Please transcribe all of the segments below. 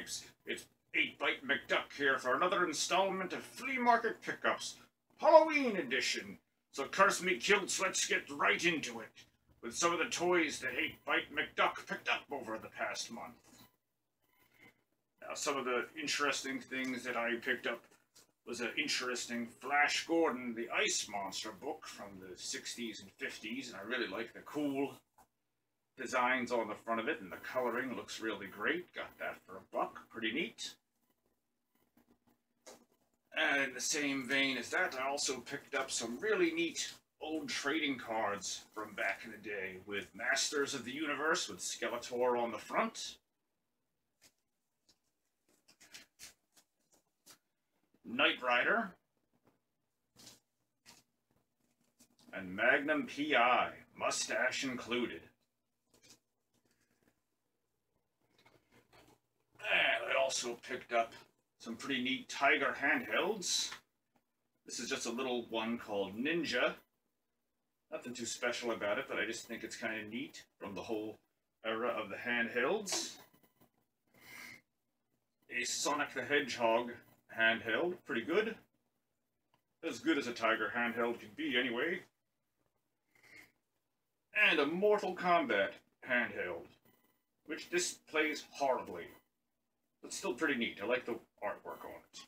peeps. It's 8-Bite McDuck here for another installment of Flea Market Pickups, Halloween edition. So curse me kilts, let's get right into it, with some of the toys that 8-Bite McDuck picked up over the past month. Now, some of the interesting things that I picked up was an interesting Flash Gordon, the Ice Monster book from the 60s and 50s, and I really like the cool designs on the front of it, and the coloring looks really great. Got that for $1, pretty neat. And in the same vein as that, I also picked up some really neat old trading cards from back in the day with Masters of the Universe with Skeletor on the front, Knight Rider, and Magnum P.I., mustache included. And I also picked up some pretty neat Tiger handhelds. This is just a little one called Ninja. Nothing too special about it, but I just think it's kind of neat from the whole era of the handhelds. A Sonic the Hedgehog handheld, pretty good. As good as a Tiger handheld can be anyway. And a Mortal Kombat handheld, which this plays horribly. But still pretty neat. I like the artwork on it.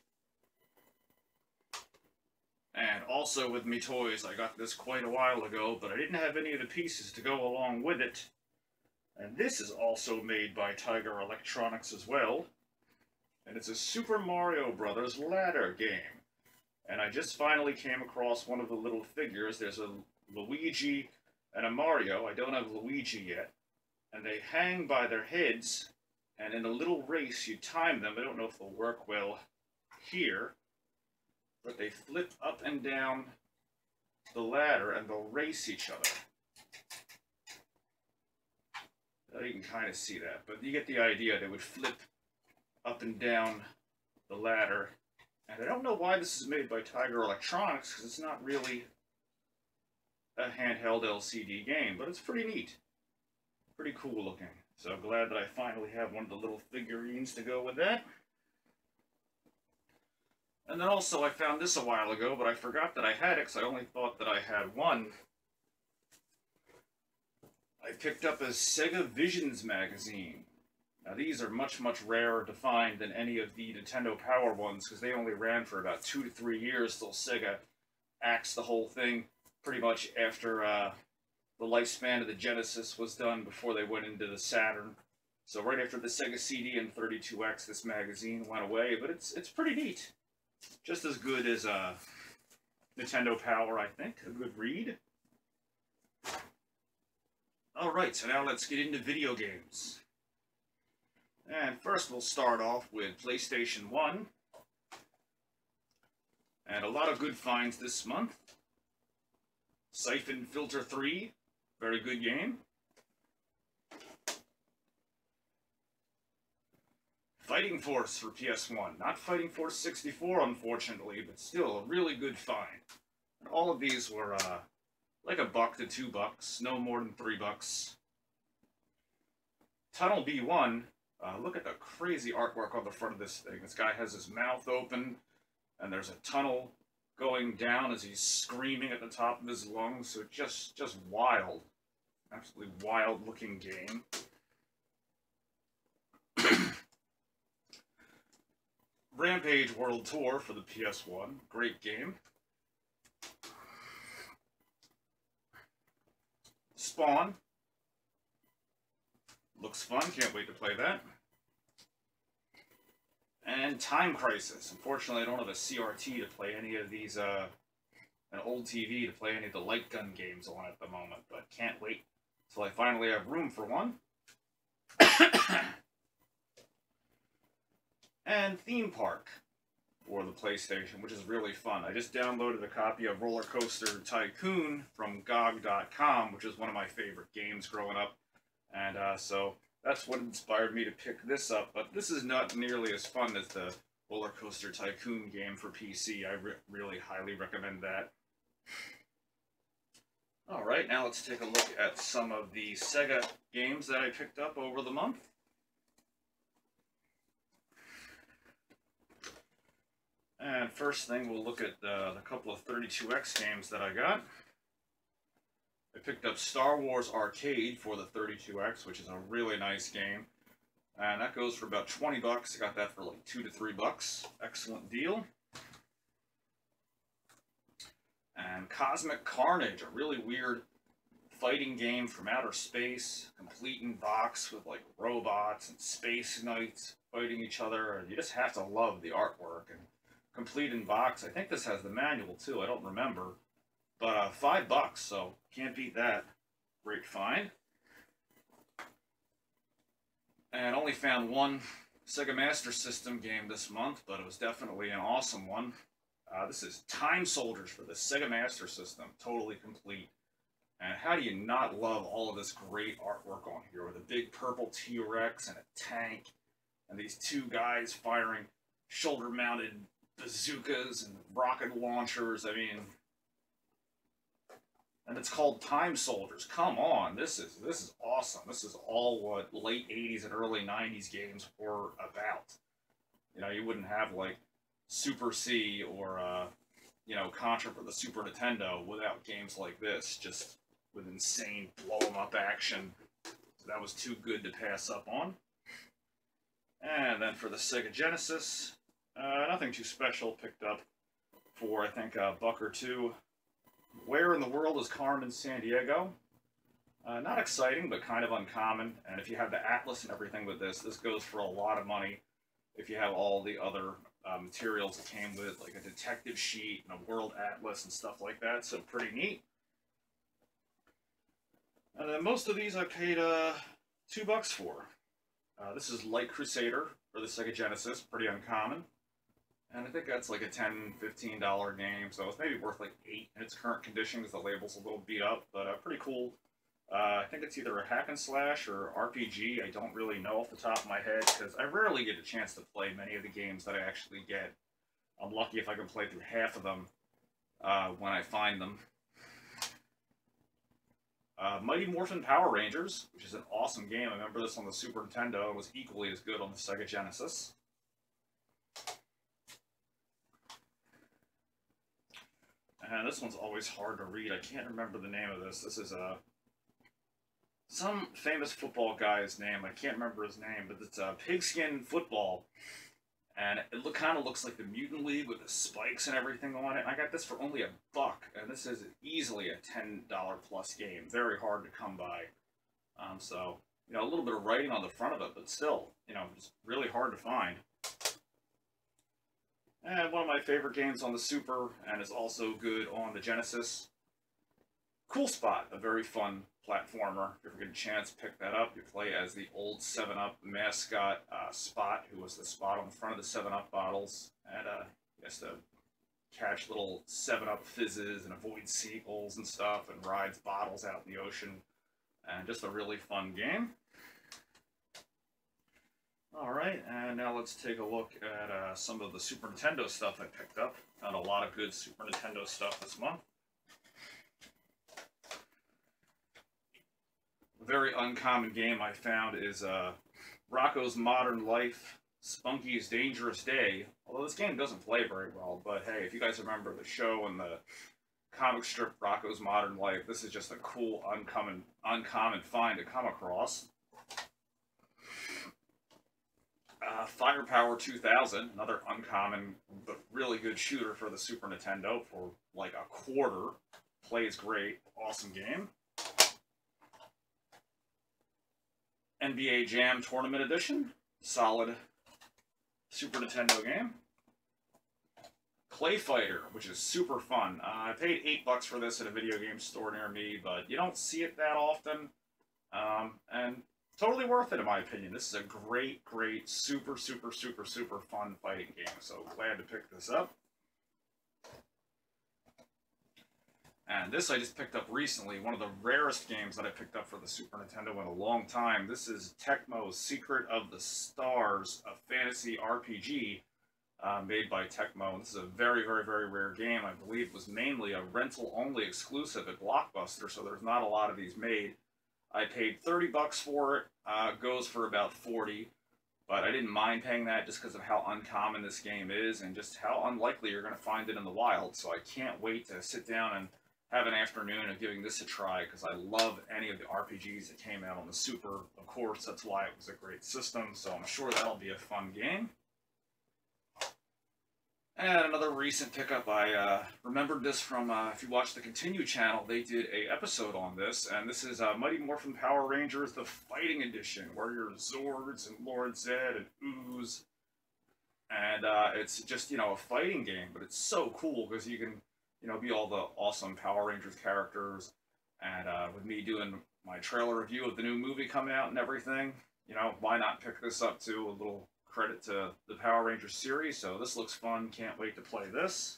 And also with me toys, I got this quite a while ago, but I didn't have any of the pieces to go along with it. And this is also made by Tiger Electronics as well. And it's a Super Mario Brothers ladder game. And I just finally came across one of the little figures. There's a Luigi and a Mario. I don't have Luigi yet. And they hang by their heads. And in a little race, you time them. I don't know if they'll work well here, but they flip up and down the ladder and they'll race each other. You can kind of see that, but you get the idea. They would flip up and down the ladder. And I don't know why this is made by Tiger Electronics, because it's not really a handheld LCD game, but it's pretty neat. Pretty cool looking. So glad that I finally have one of the little figurines to go with that. And then also I found this a while ago, but I forgot that I had it because I only thought that I had one. I picked up a Sega Visions magazine. Now these are much, much rarer to find than any of the Nintendo Power ones because they only ran for about 2 to 3 years till Sega axed the whole thing pretty much after the lifespan of the Genesis was done before they went into the Saturn. So right after the Sega CD and 32X, this magazine went away, but it's pretty neat. Just as good as Nintendo Power, I think. A good read. Alright, so now let's get into video games. And first we'll start off with PlayStation 1. And a lot of good finds this month. Siphon Filter 3. Very good game. Fighting Force for PS1. Not Fighting Force 64, unfortunately, but still a really good find. And all of these were like $1 to $2, no more than $3. Tunnel B1. Look at the crazy artwork on the front of this thing. This guy has his mouth open, and there's a tunnel going down as he's screaming at the top of his lungs, so just wild. Absolutely wild looking game. Rampage World Tour for the PS1. Great game. Spawn. Looks fun, can't wait to play that. And Time Crisis. Unfortunately, I don't have a CRT to play any of these, an old TV to play any of the light gun games on at the moment, but can't wait till I finally have room for one. And Theme Park for the PlayStation, which is really fun. I just downloaded a copy of Roller Coaster Tycoon from GOG.com, which is one of my favorite games growing up. And so that's what inspired me to pick this up. But this is not nearly as fun as the Roller Coaster Tycoon game for PC. I really highly recommend that. Alright, now let's take a look at some of the Sega games that I picked up over the month. And first thing, we'll look at the couple of 32X games that I got. I picked up Star Wars Arcade for the 32X, which is a really nice game. And that goes for about 20 bucks. I got that for like 2 to 3 bucks. Excellent deal. And Cosmic Carnage, a really weird fighting game from outer space, complete in box with like robots and space knights fighting each other. And you just have to love the artwork. And complete in box. I think this has the manual too. I don't remember. But 5 bucks, so can't beat that. Great find. And only found one Sega Master System game this month, but it was definitely an awesome one. This is Time Soldiers for the Sega Master System, totally complete. And how do you not love all of this great artwork on here with a big purple T-Rex and a tank and these two guys firing shoulder-mounted bazookas and rocket launchers? I mean, and it's called Time Soldiers. Come on, this is awesome. This is all what late 80s and early 90s games were about. You know, you wouldn't have like Super C or you know, Contra for the Super Nintendo without games like this, just with insane blow 'em up action. So that was too good to pass up on. And then for the Sega Genesis, nothing too special. Picked up for, I think, a buck or two. Where in the World is Carmen Sandiego? Not exciting, but kind of uncommon. And if you have the Atlas and everything with this, this goes for a lot of money. If you have all the other materials that came with, like a detective sheet and a World Atlas and stuff like that, so pretty neat. And then most of these I paid $2 for. This is Light Crusader for the Sega Genesis, pretty uncommon. And I think that's like a $10, $15 game, so it's maybe worth like $8 in its current condition because the label's a little beat up, but pretty cool. I think it's either a hack and slash or RPG. I don't really know off the top of my head because I rarely get a chance to play many of the games that I actually get. I'm lucky if I can play through half of them when I find them. Mighty Morphin Power Rangers, which is an awesome game. I remember this on the Super Nintendo. It was equally as good on the Sega Genesis. And this one's always hard to read. I can't remember the name of this. This is some famous football guy's name. I can't remember his name, but it's Pigskin Football. And it kind of looks like the Mutant League with the spikes and everything on it. And I got this for only $1, and this is easily a $10 plus game. Very hard to come by. So, you know, a little bit of writing on the front of it, but still, you know, just really hard to find. And one of my favorite games on the Super, and is also good on the Genesis. Cool Spot, a very fun platformer. If you ever get a chance, pick that up. You play as the old 7-Up mascot, Spot, who was the spot on the front of the 7-Up bottles. And he has to catch little 7-Up fizzes and avoid seagulls and stuff, and rides bottles out in the ocean. And just a really fun game. Alright, and now let's take a look at some of the Super Nintendo stuff I picked up. Found a lot of good Super Nintendo stuff this month. A very uncommon game I found is Rocko's Modern Life, Spunky's Dangerous Day. Although this game doesn't play very well, but hey, if you guys remember the show and the comic strip Rocko's Modern Life, this is just a cool, uncommon find to come across. Firepower 2000, another uncommon but really good shooter for the Super Nintendo for like $0.25. Plays great, awesome game. NBA Jam Tournament Edition, solid Super Nintendo game. Clay Fighter, which is super fun. I paid $8 for this at a video game store near me, but you don't see it that often. And totally worth it in my opinion. This is a great, super fun fighting game. So glad to pick this up. And this I just picked up recently, one of the rarest games that I picked up for the Super Nintendo in a long time. This is Tecmo's Secret of the Stars, a fantasy RPG made by Tecmo. This is a very rare game. I believe it was mainly a rental-only exclusive at Blockbuster, so there's not a lot of these made. I paid $30 for it. Goes for about $40. But I didn't mind paying that just because of how uncommon this game is and just how unlikely you're going to find it in the wild. So I can't wait to sit down and have an afternoon of giving this a try, because I love any of the RPGs that came out on the Super. Of course, that's why it was a great system, so I'm sure that'll be a fun game. And another recent pickup, I remembered this from, if you watch the Continue channel, they did a episode on this, and this is Mighty Morphin Power Rangers, the Fighting Edition, where you're Zords and Lord Zed and Ooze, and it's just, you know, a fighting game, but it's so cool, because you can, you know, be all the awesome Power Rangers characters, and with me doing my trailer review of the new movie coming out and everything, you know, why not pick this up too? A little credit to the Power Rangers series, so this looks fun. Can't wait to play this.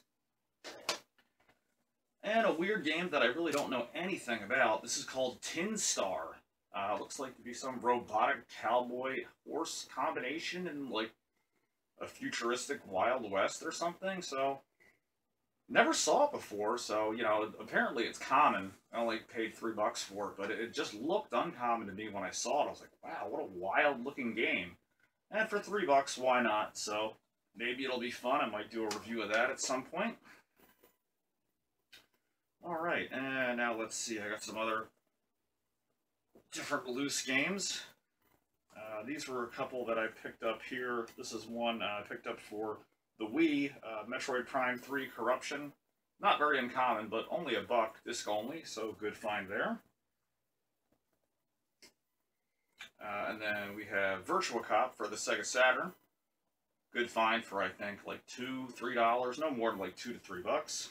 And a weird game that I really don't know anything about. This is called Tin Star. Looks like to be some robotic cowboy horse combination in like a futuristic Wild West or something. So never saw it before. So, you know, apparently it's common. I only paid $3 for it, but it just looked uncommon to me when I saw it. I was like, wow, what a wild looking game. And for $3, why not? So maybe it'll be fun. I might do a review of that at some point. Alright, and now let's see. I got some other different loose games. These were a couple that I picked up here. This is one I picked up for the Wii, Metroid Prime 3 Corruption. Not very uncommon, but only $1, disc only, so good find there. And then we have Virtua Cop for the Sega Saturn. Good find for, I think, like $2, $3. No more than like $2 to $3.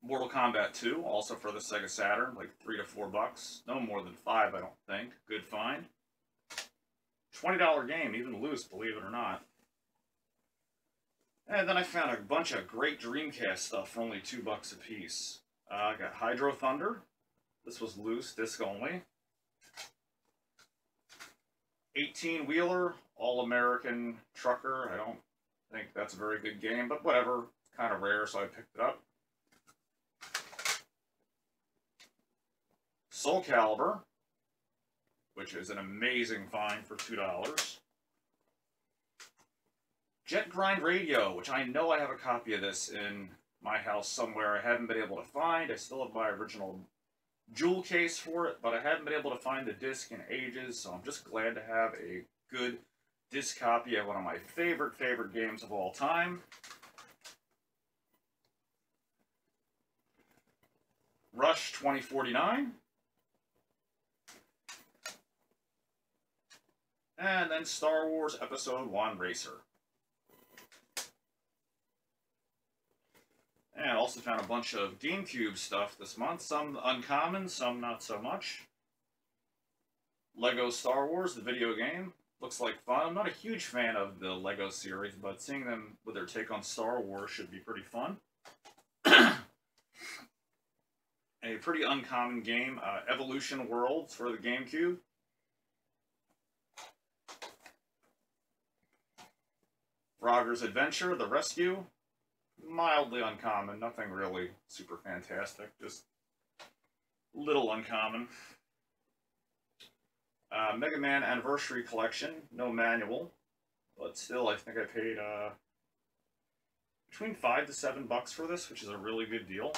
Mortal Kombat 2, also for the Sega Saturn, like $3 to $4. No more than $5, I don't think. Good find. $20 game, even loose, believe it or not. And then I found a bunch of great Dreamcast stuff for only $2 a piece. I got Hydro Thunder. This was loose, disc only. 18-wheeler, All-American Trucker. I don't think that's a very good game, but whatever. Kind of rare, so I picked it up. Soul Calibur, which is an amazing find for $2. Jet Grind Radio, which I know I have a copy of this in my house somewhere. I haven't been able to find. I still have my original jewel case for it, but I haven't been able to find the disc in ages, so I'm just glad to have a good disc copy of one of my favorite games of all time. Rush 2049. And then Star Wars Episode 1 Racer. And also found a bunch of GameCube stuff this month. Some uncommon, some not so much. Lego Star Wars, the video game. Looks like fun. I'm not a huge fan of the Lego series, but seeing them with their take on Star Wars should be pretty fun. A pretty uncommon game, Evolution Worlds for the GameCube. Frogger's Adventure, The Rescue. Mildly uncommon, nothing really super fantastic, just a little uncommon. Mega Man Anniversary Collection, no manual, but still I think I paid between $5 to $7 for this, which is a really good deal.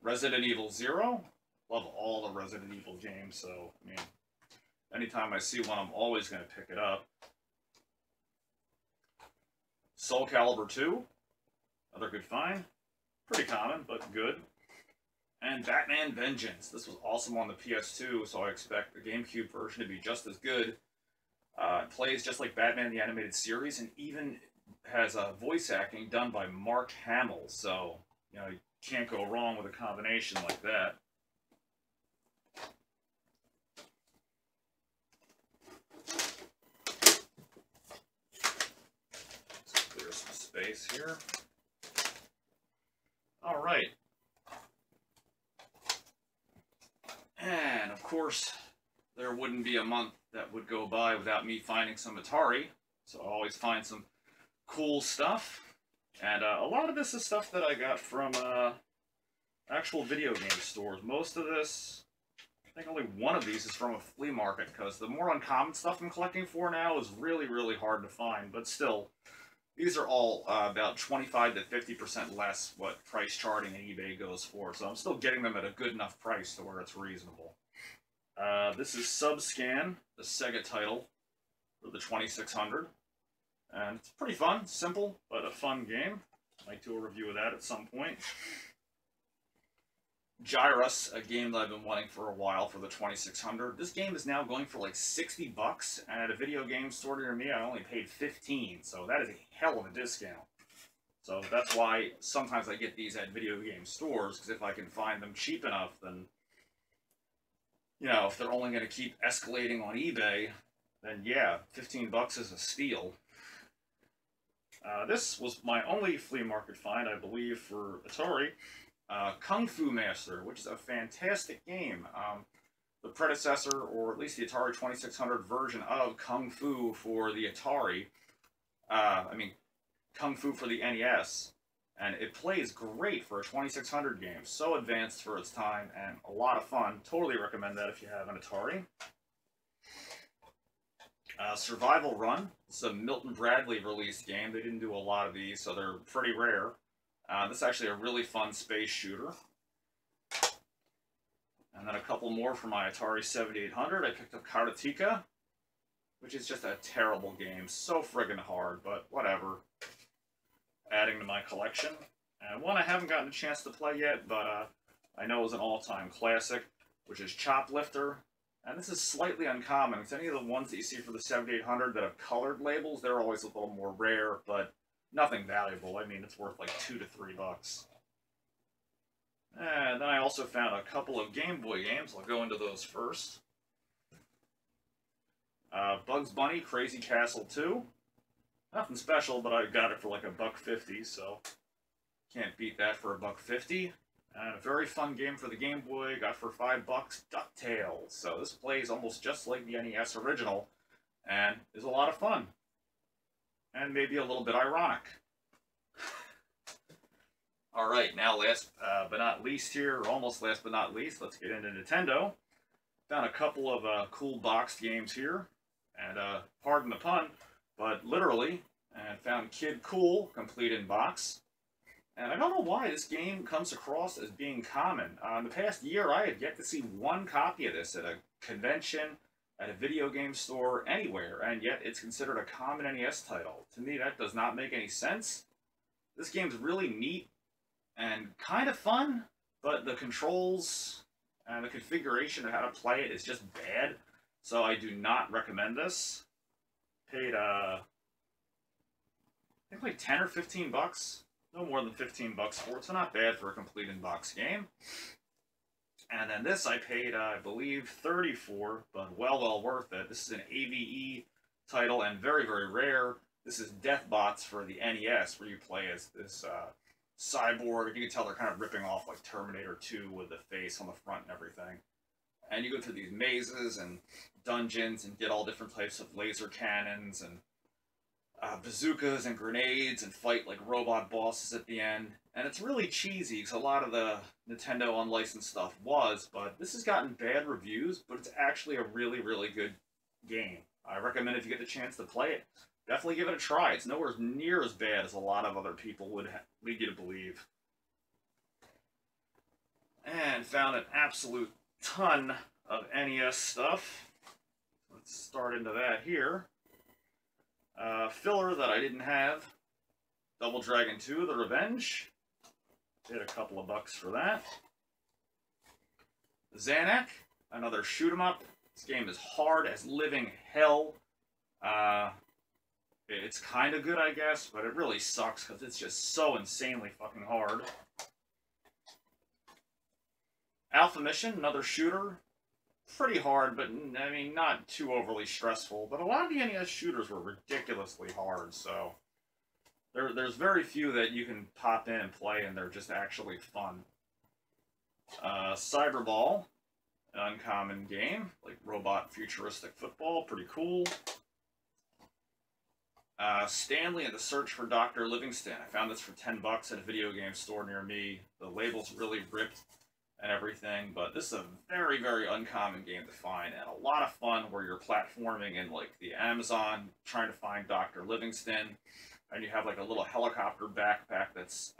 Resident Evil 0, love all the Resident Evil games, so I mean, anytime I see one, I'm always going to pick it up. Soul Calibur 2, another good find. Pretty common, but good. And Batman Vengeance. This was awesome on the PS2, so I expect the GameCube version to be just as good. It plays just like Batman the Animated Series, and even has voice acting done by Mark Hamill, so, you know, you can't go wrong with a combination like that. Space here. All right. And of course, there wouldn't be a month that would go by without me finding some Atari. So I always find some cool stuff. And a lot of this is stuff that I got from, I actual video game stores. Most of this, I think only one of these is from a flea market, because the more uncommon stuff I'm collecting for now is really, really hard to find. But still, these are all about 25 to 50% less what price charting and eBay goes for. So I'm still getting them at a good enough price to where it's reasonable. This is Subscan, the Sega title for the 2600. And it's pretty fun, simple, but a fun game. Might do a review of that at some point. Gyrus, a game that I've been wanting for a while for the 2600. This game is now going for like 60 bucks, and at a video game store near me, I only paid 15, so that is a hell of a discount. So that's why sometimes I get these at video game stores, because if I can find them cheap enough, then, you know, if they're only going to keep escalating on eBay, then yeah, 15 bucks is a steal. This was my only flea market find, I believe, for Atari. Kung Fu Master, which is a fantastic game. The predecessor, or at least the Atari 2600 version of Kung Fu for the Atari. Kung Fu for the NES. And it plays great for a 2600 game. So advanced for its time, and a lot of fun. Totally recommend that if you have an Atari. Survival Run. It's a Milton Bradley released game. They didn't do a lot of these, so they're pretty rare. This is actually a really fun space shooter. And then a couple more for my Atari 7800. I picked up Karateka, which is just a terrible game. So friggin' hard, but whatever. Adding to my collection. And one I haven't gotten a chance to play yet, but I know is an all-time classic, which is Choplifter. And this is slightly uncommon, because any of the ones that you see for the 7800 that have colored labels, they're always a little more rare, but nothing valuable. I mean, it's worth like $2 to $3. And then I also found a couple of Game Boy games. I'll go into those first. Bugs Bunny Crazy Castle 2. Nothing special, but I got it for like $1.50, so can't beat that for $1.50. And a very fun game for the Game Boy, got for $5, DuckTales. So this plays almost just like the NES original, and is a lot of fun. And maybe a little bit ironic. Alright, now last but not least here, or almost last but not least, let's get into Nintendo. Found a couple of cool boxed games here, and pardon the pun, but literally, and found Kid Cool, complete in box. And I don't know why this game comes across as being common. In the past year, I had yet to see one copy of this at a convention, at a video game store, anywhere, and yet it's considered a common NES title. To me, that does not make any sense. This game's really neat and kind of fun, but the controls and the configuration of how to play it is just bad, so I do not recommend this. Paid, I think like 10 or 15 bucks. No more than 15 bucks for it, so not bad for a complete in-box game. And then this I paid, I believe, 30 for, but well worth it. This is an AVE title and very, very rare. This is Deathbots for the NES, where you play as this cyborg. You can tell they're kind of ripping off like Terminator 2 with the face on the front and everything. And you go through these mazes and dungeons and get all different types of laser cannons and bazookas and grenades and fight like robot bosses at the end. And it's really cheesy, because a lot of the Nintendo unlicensed stuff was, but this has gotten bad reviews, but it's actually a really, really good game. I recommend if you get the chance to play it, definitely give it a try. It's nowhere near as bad as a lot of other people would lead you to believe. And found an absolute ton of NES stuff. Let's start into that here. Filler that I didn't have. Double Dragon 2, The Revenge. Paid a couple of bucks for that. Zanak, another shoot 'em up. This game is hard as living hell. It's kind of good, I guess, but it really sucks because it's just so insanely fucking hard. Alpha Mission, another shooter. Pretty hard, but I mean, not too overly stressful. But a lot of the NES shooters were ridiculously hard, so there's very few that you can pop in and play, and they're just actually fun. Cyberball, an uncommon game, like robot futuristic football, pretty cool. Stanley and the Search for Dr. Livingston. I found this for 10 bucks at a video game store near me. The label's really ripped and everything, but this is a very, very uncommon game to find, and a lot of fun where you're platforming in like the Amazon trying to find Dr. Livingston, and you have like a little helicopter backpack that's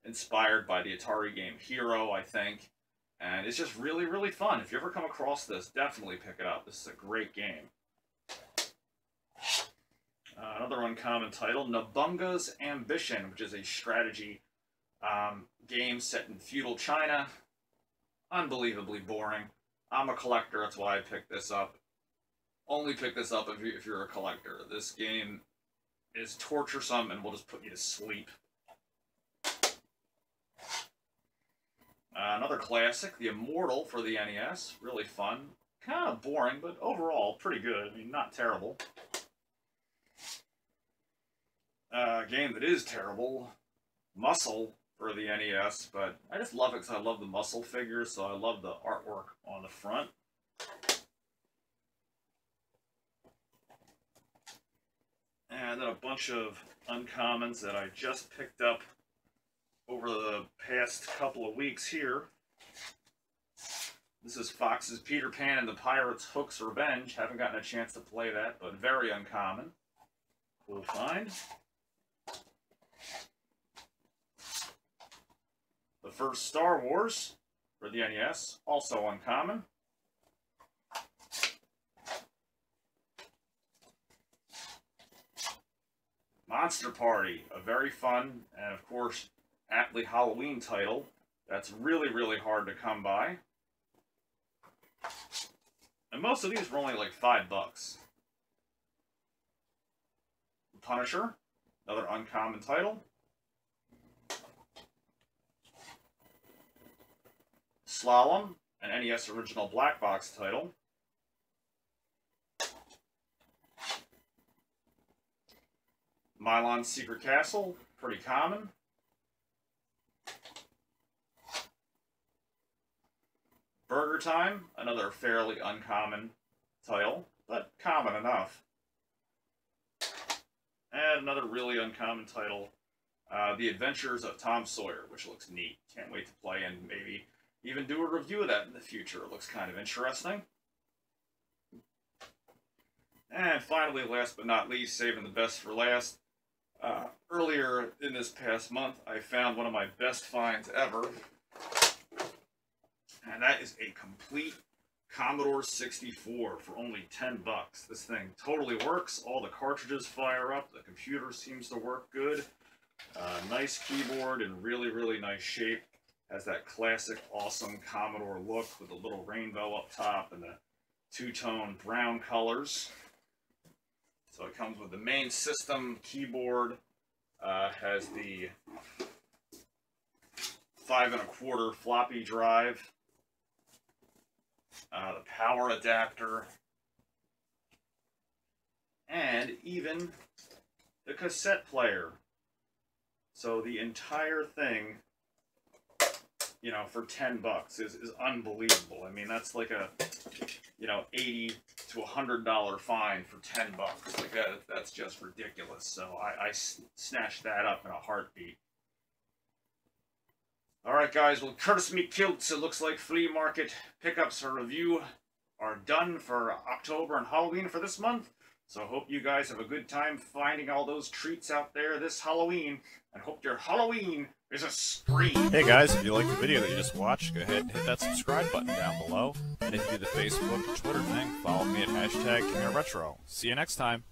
inspired by the Atari game Hero, I think, and it's just really, really fun. If you ever come across this, definitely pick it up. This is a great game. Another uncommon title, Nabunga's Ambition, which is a strategy game set in feudal China. Unbelievably boring. I'm a collector, that's why I picked this up. Only pick this up if you're a collector. This game is torturesome and will just put you to sleep. Another classic, The Immortal for the NES. Really fun. Kind of boring, but overall pretty good. I mean, not terrible. A game that is terrible, Muscle for the NES, but I just love it because I love the Muscle figures, so I love the artwork on the front. And then a bunch of uncommons that I just picked up over the past couple of weeks here. This is Fox's Peter Pan and the Pirates Hook's Revenge. Haven't gotten a chance to play that, but very uncommon. Cool find. The first Star Wars for the NES, also uncommon. Monster Party, a very fun and, of course, aptly Halloween title that's really, really hard to come by. And most of these were only like $5. Punisher, another uncommon title. Slalom, an NES original black box title. Milon's Secret Castle, pretty common. Burger Time, another fairly uncommon title, but common enough. And another really uncommon title, The Adventures of Tom Sawyer, which looks neat. Can't wait to play and maybe even do a review of that in the future. It looks kind of interesting. And finally, last but not least, saving the best for last. Earlier in this past month, I found one of my best finds ever. And that is a complete Commodore 64 for only 10 bucks. This thing totally works. All the cartridges fire up. The computer seems to work good. Nice keyboard in really, really nice shape. Has that classic, awesome Commodore look with the little rainbow up top and the two-tone brown colors. So it comes with the main system keyboard. Has the 5 1/4 floppy drive. The power adapter, and even the cassette player. So the entire thing, you know, for 10 bucks is unbelievable. I mean, that's like a, you know, $80 to $100 fine for 10 bucks. Like that's just ridiculous. So I snatched that up in a heartbeat. Alright guys, well, Curtis Meat Kilts, it looks like flea market pickups or review are done for October and Halloween for this month. So I hope you guys have a good time finding all those treats out there this Halloween. And hope your Halloween is a scream. Hey guys, if you liked the video that you just watched, go ahead and hit that subscribe button down below. And if you do the Facebook, Twitter thing, follow me at #KingOfRetro. See you next time.